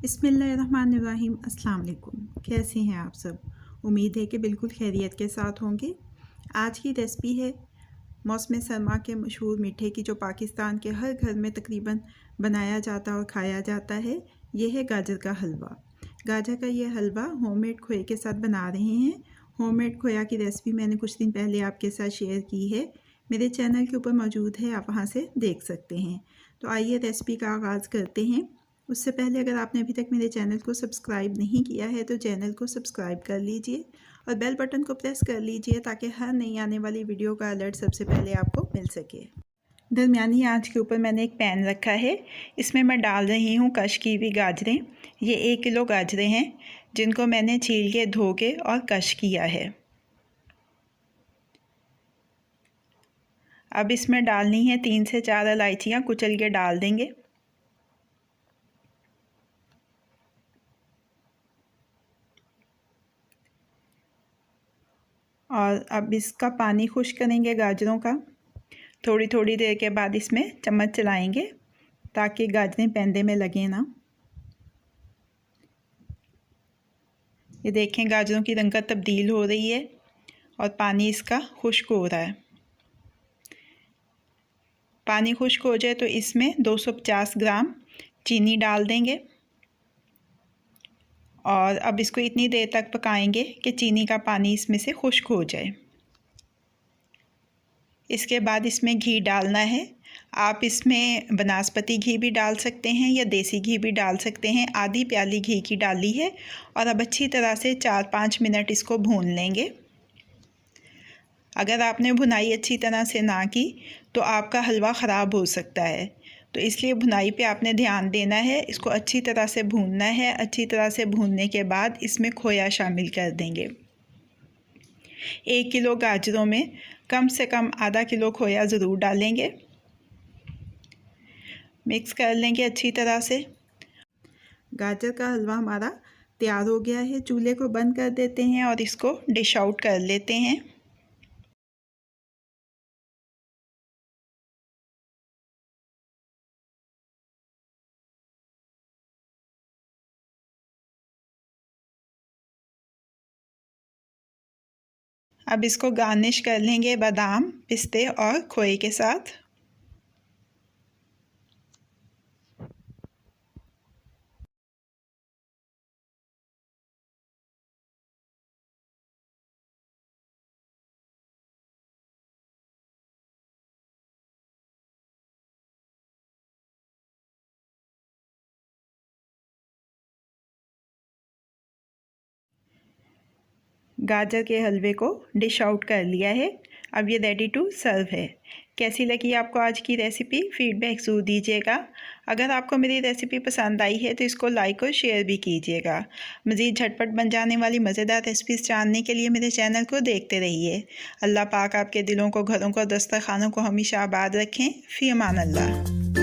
बिस्मिल्लाहिर्रहमानिर्रहीम। अस्सलाम वालेकुम। कैसे हैं आप सब? उम्मीद है कि बिल्कुल खैरियत के साथ होंगे। आज की रेसिपी है मौसम सरमा के मशहूर मीठे की, जो पाकिस्तान के हर घर में तकरीबन बनाया जाता और खाया जाता है। यह है गाजर का हलवा। गाजर का ये हलवा होममेड खोए के साथ बना रहे हैं। होममेड खोया की रेसिपी मैंने कुछ दिन पहले आपके साथ शेयर की है, मेरे चैनल के ऊपर मौजूद है, आप वहाँ से देख सकते हैं। तो आइए रेसिपी का आगाज़ करते हैं। उससे पहले अगर आपने अभी तक मेरे चैनल को सब्सक्राइब नहीं किया है तो चैनल को सब्सक्राइब कर लीजिए और बेल बटन को प्रेस कर लीजिए ताकि हर नई आने वाली वीडियो का अलर्ट सबसे पहले आपको मिल सके। दरमियानी आंच के ऊपर मैंने एक पैन रखा है, इसमें मैं डाल रही हूँ कश की हुई गाजरें। ये 1 किलो गाजरें हैं जिनको मैंने छील के, धो के और कश किया है। अब इसमें डालनी है 3 से 4 इलायचियाँ, कुचल के डाल देंगे। और अब इसका पानी खुश्क करेंगे गाजरों का। थोड़ी थोड़ी देर के बाद इसमें चम्मच चलाएंगे ताकि गाजरें पैंदे में लगें ना। ये देखें गाजरों की रंगत तब्दील हो रही है और पानी इसका खुश्क हो रहा है। पानी खुश्क हो जाए तो इसमें 250 ग्राम चीनी डाल देंगे और अब इसको इतनी देर तक पकाएंगे कि चीनी का पानी इसमें से खुश्क हो जाए। इसके बाद इसमें घी डालना है। आप इसमें बनास्पति घी भी डाल सकते हैं या देसी घी भी डाल सकते हैं। आधी प्याली घी की डाली है और अब अच्छी तरह से 4-5 मिनट इसको भून लेंगे। अगर आपने भुनाई अच्छी तरह से ना की तो आपका हलवा ख़राब हो सकता है, तो इसलिए भुनाई पे आपने ध्यान देना है। इसको अच्छी तरह से भूनना है। अच्छी तरह से भूनने के बाद इसमें खोया शामिल कर देंगे। 1 किलो गाजरों में कम से कम आधा किलो खोया ज़रूर डालेंगे। मिक्स कर लेंगे अच्छी तरह से। गाजर का हलवा हमारा तैयार हो गया है। चूल्हे को बंद कर देते हैं और इसको डिश आउट कर लेते हैं। अब इसको गार्निश कर लेंगे बादाम, पिस्ते और खोए के साथ। गाजर के हलवे को डिश आउट कर लिया है। अब ये रेडी टू सर्व है। कैसी लगी आपको आज की रेसिपी? फीडबैक ज़रूर दीजिएगा। अगर आपको मेरी रेसिपी पसंद आई है तो इसको लाइक और शेयर भी कीजिएगा। मज़ीद झटपट बन जाने वाली मज़ेदार रेसिपीज़ जानने के लिए मेरे चैनल को देखते रहिए। अल्लाह पाक आपके दिलों को, घरों को, दस्तरखानों को हमेशा आबाद रखें। फ़ी अमान अल्लाह।